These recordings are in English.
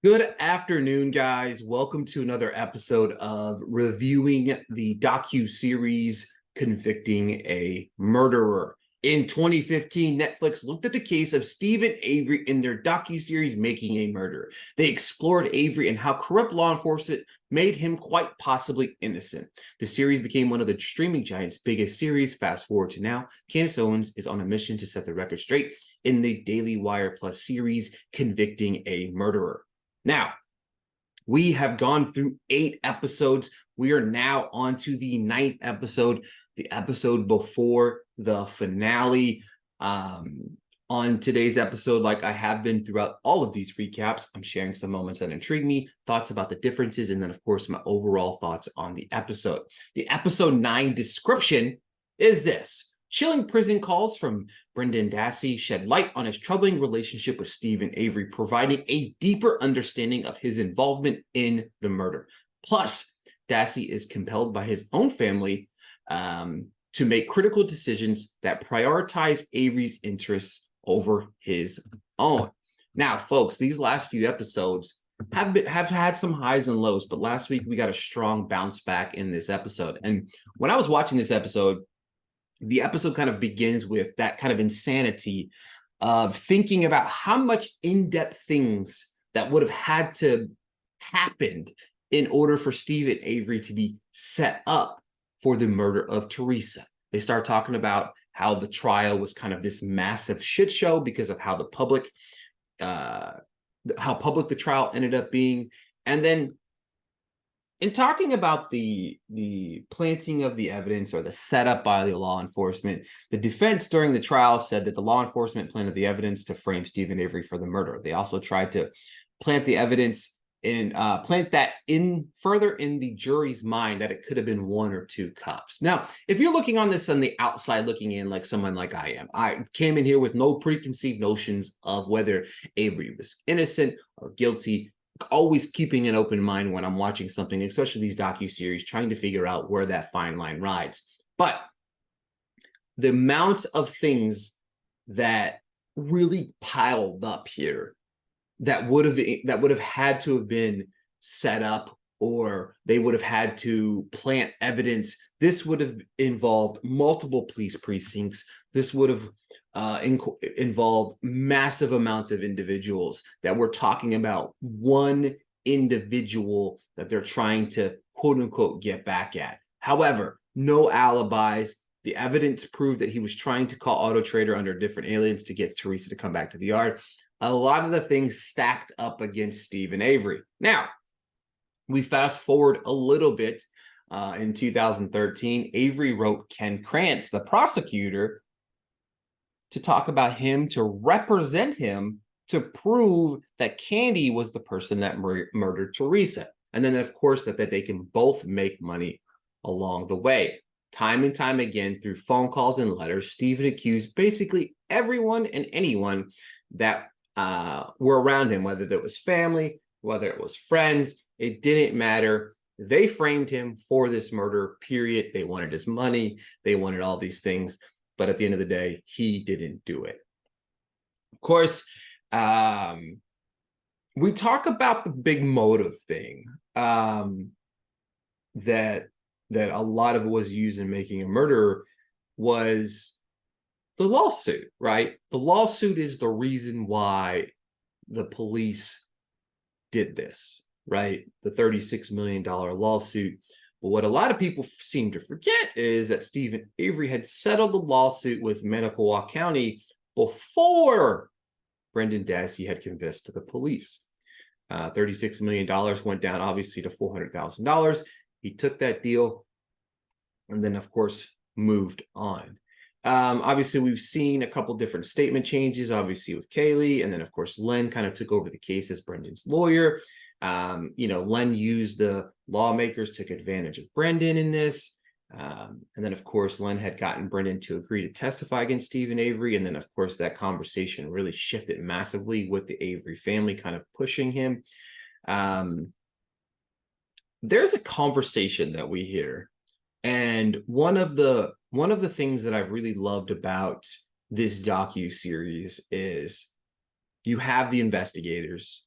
Good afternoon, guys. Welcome to another episode of reviewing the docuseries Convicting a Murderer. In 2015, Netflix looked at the case of Steven Avery in their docuseries Making a Murderer. They explored Avery and how corrupt law enforcement made him quite possibly innocent. The series became one of the streaming giants' biggest series. Fast forward to now, Candace Owens is on a mission to set the record straight in the DailyWire Plus series Convicting a Murderer. Now, we have gone through 8 episodes. We are now on to the 9th episode, the episode before the finale. On today's episode, like I have been throughout all of these recaps, I'm sharing some moments that intrigue me, thoughts about the differences, and then, of course, my overall thoughts on the episode. The episode 9 description is this. Chilling prison calls from Brendan Dassey shed light on his troubling relationship with Steven Avery, providing a deeper understanding of his involvement in the murder. Plus, Dassey is compelled by his own family to make critical decisions that prioritize Avery's interests over his own. Now, folks, these last few episodes have had some highs and lows, but last week we got a strong bounce back in this episode. And when I was watching this episode, the episode kind of begins with that kind of insanity of thinking about how much in-depth things that would have had to happen in order for Steven Avery to be set up for the murder of Teresa. They start talking about how the trial was kind of this massive shit show because of how public the trial ended up being. And then in talking about the planting of the evidence or the setup by the law enforcement, the defense during the trial said that the law enforcement planted the evidence to frame Steven Avery for the murder. They also tried to plant the evidence in plant that in further in the jury's mind that it could have been 1 or 2 cops. Now, if you're looking on this on the outside looking in, like someone like I am, I came in here with no preconceived notions of whether Avery was innocent or guilty. Always keeping an open mind when I'm watching something, especially these docuseries, trying to figure out where that fine line rides. But the amounts of things that really piled up here that would have had to have been set up, or they would have had to plant evidence. This would have involved multiple police precincts. This would have involved massive amounts of individuals that we're talking about one individual that they're trying to quote unquote get back at. However, no alibis. The evidence proved that he was trying to call Auto Trader under different aliens to get Teresa to come back to the yard. A lot of the things stacked up against Steven Avery. Now, we fast forward a little bit. In 2013, Avery wrote Ken Krantz, the prosecutor, to talk about him, to represent him, to prove that Candy was the person that murdered Teresa. And then, of course, that they can both make money along the way. Time and time again, through phone calls and letters, Steven accused basically everyone and anyone that were around him, whether that was family, whether it was friends, it didn't matter. They framed him for this murder, period. They wanted his money. They wanted all these things. But at the end of the day, he didn't do it. Of course, we talk about the big motive thing that a lot of it was used in Making a Murderer was the lawsuit, right? The lawsuit is the reason why the police did this, right? The $36 million lawsuit. But what a lot of people seem to forget is that Steven Avery had settled the lawsuit with Manitowoc County before Brendan Dassey had confessed to the police. $36 million went down, obviously, to $400,000. He took that deal and then, of course, moved on. Obviously, we've seen a couple different statement changes, obviously, with Kaylee. And then, of course, Len kind of took over the case as Brendan's lawyer. Len used the lawmakers, took advantage of Brendan in this. And then, of course, Len had gotten Brendan to agree to testify against Steven Avery. And then, of course, that conversation really shifted massively with the Avery family kind of pushing him. There's a conversation that we hear. And one of the things that I've really loved about this docuseries is you have the investigators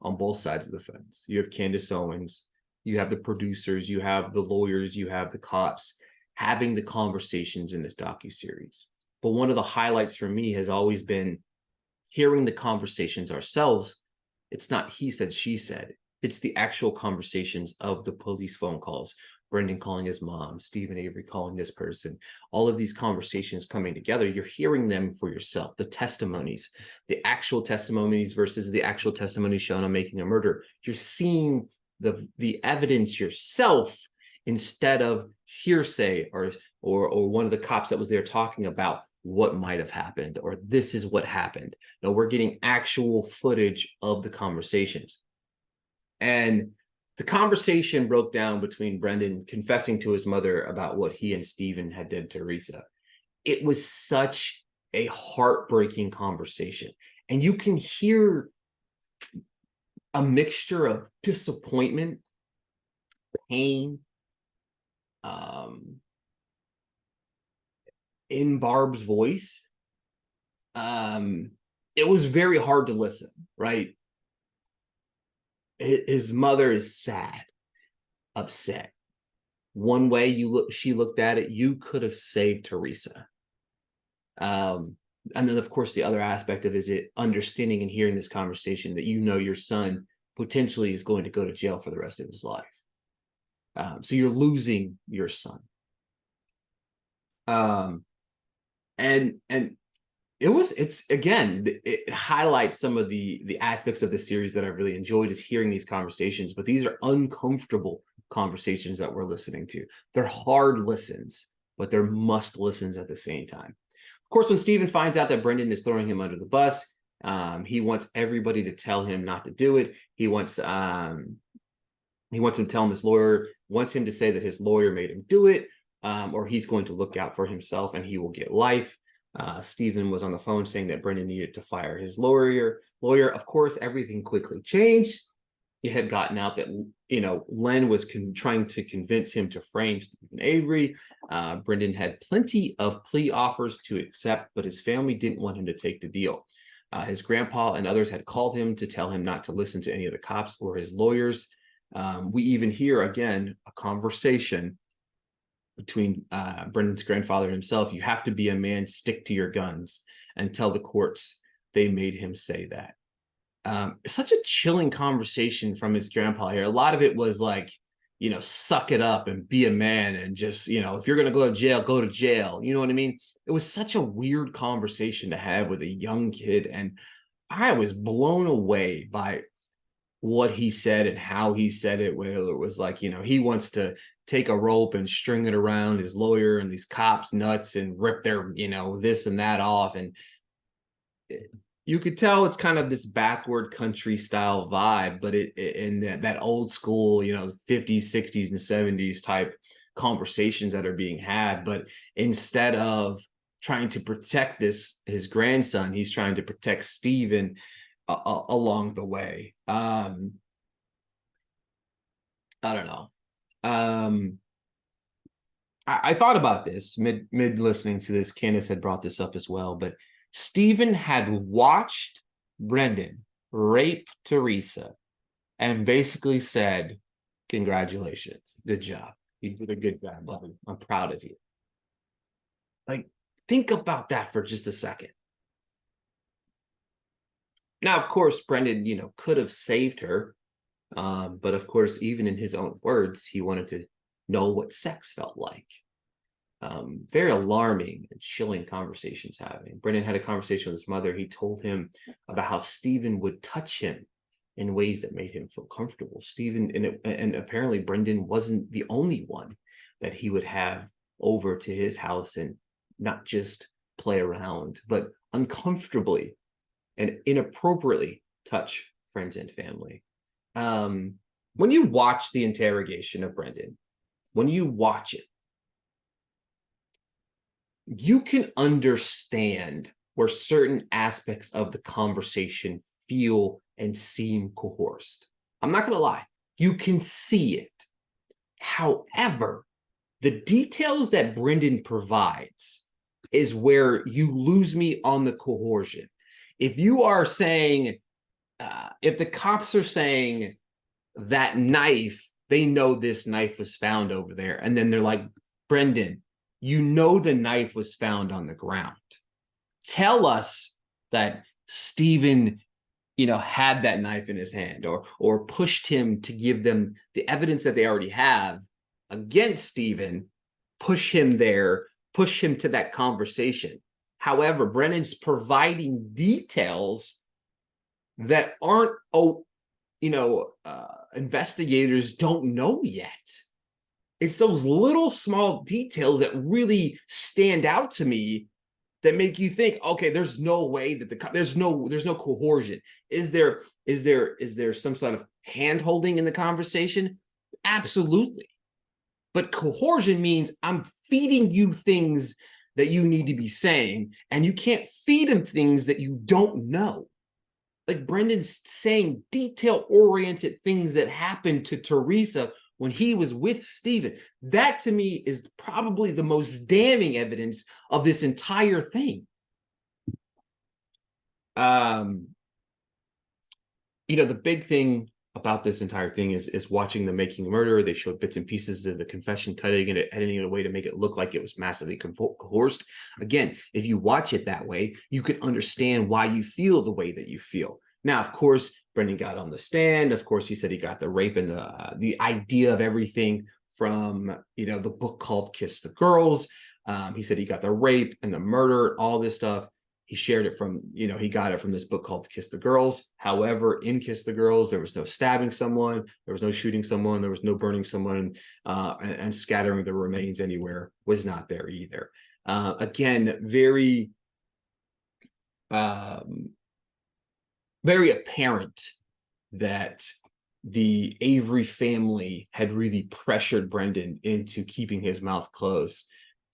on both sides of the fence. You have Candace Owens, you have the producers, you have the lawyers, you have the cops having the conversations in this docuseries. But one of the highlights for me has always been hearing the conversations ourselves. It's not he said, she said. It's the actual conversations of the police phone calls. Brendan calling his mom, Steven Avery calling this person, all of these conversations coming together. You're hearing them for yourself, the testimonies, the actual testimonies versus the actual testimonies shown on making a murder. You're seeing the evidence yourself instead of hearsay or one of the cops that was there talking about what might have happened or this is what happened. No, we're getting actual footage of the conversations. And the conversation broke down between Brendan confessing to his mother about what he and Steven had did to Teresa. It was such a heartbreaking conversation. And you can hear a mixture of disappointment, pain, in Barb's voice. It was very hard to listen, right? His mother is sad, upset. One way she looked at it, you could have saved Teresa. And then, of course, the other aspect of it is it understanding and hearing this conversation that your son potentially is going to go to jail for the rest of his life. So you're losing your son. And it highlights some of the aspects of the series that I really enjoyed is hearing these conversations, but these are uncomfortable conversations that we're listening to. They're hard listens, but they're must listens at the same time. Of course, when Steven finds out that Brendan is throwing him under the bus, he wants everybody to tell him not to do it. He wants him to tell his lawyer, wants him to say that his lawyer made him do it, or he's going to look out for himself and he will get life. Steven was on the phone saying that Brendan needed to fire his lawyer. Of course, everything quickly changed. It had gotten out that, Len was trying to convince him to frame Steven Avery. Brendan had plenty of plea offers to accept, but his family didn't want him to take the deal. His grandpa and others had called him to tell him not to listen to any of the cops or his lawyers. We even hear, again, a conversation between Brendan's grandfather and himself. You have to be a man, stick to your guns, and tell the courts they made him say that. Such a chilling conversation from his grandpa here. A lot of it was like, suck it up and be a man and just, if you're going to go to jail, go to jail. You know what I mean? It was such a weird conversation to have with a young kid. And I was blown away by what he said and how he said it, whether it was like, he wants to take a rope and string it around his lawyer and these cops nuts and rip their, this and that off. And you could tell it's kind of this backward country style vibe, but in that old school, 50s, 60s, and 70s type conversations that are being had. But instead of trying to protect his grandson, he's trying to protect Steven along the way. I don't know. I thought about this mid listening to this. Candace had brought this up as well, but Steven had watched Brendan rape Teresa and basically said, congratulations, good job. You did a good job, buddy. I'm proud of you. Like, think about that for just a second. Now, of course, Brendan, could have saved her. But of course, even in his own words, he wanted to know what sex felt like. Very alarming and chilling conversations happening. Brendan had a conversation with his mother. He told him about how Steven would touch him in ways that made him feel comfortable. Steven, and apparently Brendan wasn't the only one that he would have over to his house and not just play around, but uncomfortably and inappropriately touch friends and family. When you watch the interrogation of Brendan, when you watch it, you can understand where certain aspects of the conversation feel and seem coerced. I'm not going to lie. You can see it. However, the details that Brendan provides is where you lose me on the coercion. If you are saying, if the cops are saying that knife, they know this knife was found over there, and then they're like, Brendan, you know the knife was found on the ground. Tell us that Steven, had that knife in his hand, or pushed him to give them the evidence that they already have against Steven, push him there, push him to that conversation. However, Brennan's providing details that aren't, investigators don't know yet. It's those little small details that really stand out to me that make you think, okay, there's no way that there's no coercion. Is there some sort of hand-holding in the conversation? Absolutely. But coercion means I'm feeding you things that you need to be saying, and you can't feed them things that you don't know. Like Brendan's saying detail-oriented things that happened to Teresa when he was with Steven. That to me is probably the most damning evidence of this entire thing. The big thing about this entire thing is watching the Making a Murderer. They showed bits and pieces of the confession, cutting and editing it in a way to make it look like it was massively coerced. Again, if you watch it that way, you can understand why you feel the way that you feel. Now, of course, Brendan got on the stand. Of course, he said he got the rape and the idea of everything from, the book called Kiss the Girls. He said he got the rape and the murder, all this stuff. He shared it from, he got it from this book called Kiss the Girls. However, in Kiss the Girls, there was no stabbing someone, there was no shooting someone, there was no burning someone, and scattering the remains anywhere was not there either. Again, very apparent that the Avery family had really pressured Brendan into keeping his mouth closed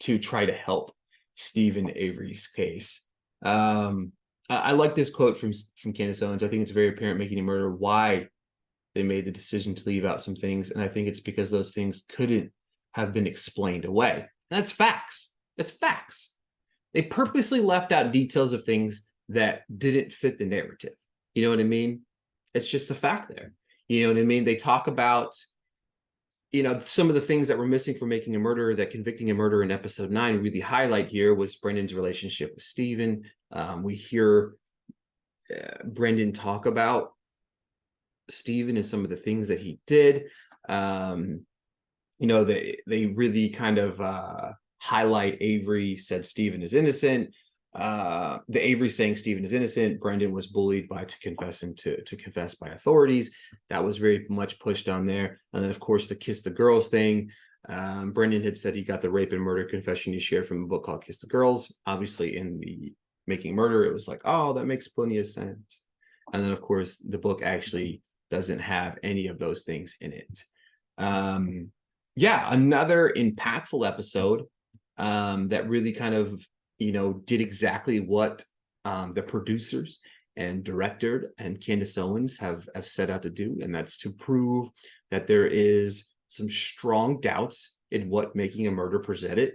to try to help Steven Avery's case. I like this quote from Candace Owens. I think it's very apparent Making a Murderer why they made the decision to leave out some things, and I think it's because those things couldn't have been explained away. And that's facts. That's facts. They purposely left out details of things that didn't fit the narrative. You know what I mean? It's just a fact there. You know what I mean? They talk about, some of the things that were missing from Making a Murderer, that Convicting a Murderer in episode 9 really highlight here was Brendan's relationship with Steven. We hear Brendan talk about Steven and some of the things that he did. They really kind of highlight Avery said Steven is innocent. The Avery saying Steven is innocent. Brendan was bullied to confess by authorities. That was very much pushed on there. And then, of course, the Kiss the Girls thing. Brendan had said he got the rape and murder confession he shared from a book called Kiss the Girls. Obviously, in the Making Murder, it was like, oh, that makes plenty of sense. And then, of course, the book actually doesn't have any of those things in it. Another impactful episode that really kind of did exactly what the producers and director and Candace Owens have set out to do, and that's to prove that there is some strong doubts in what Making a Murder presented.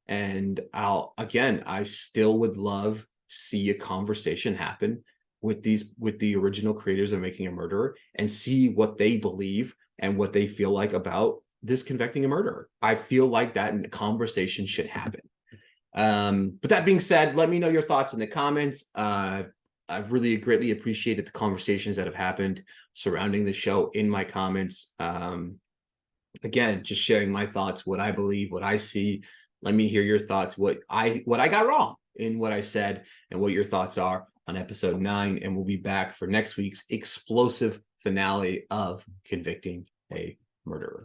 And I still would love to see a conversation happen with the original creators of Making a Murderer and see what they believe and what they feel like about this Convicting a Murderer. I feel like that conversation should happen. But that being said, let me know your thoughts in the comments. I've really greatly appreciated the conversations that have happened surrounding the show in my comments. Again, just sharing my thoughts, what I believe, what I see. Let me hear your thoughts, what I got wrong in what I said, and what your thoughts are on episode 9. And we'll be back for next week's explosive finale of Convicting a Murderer.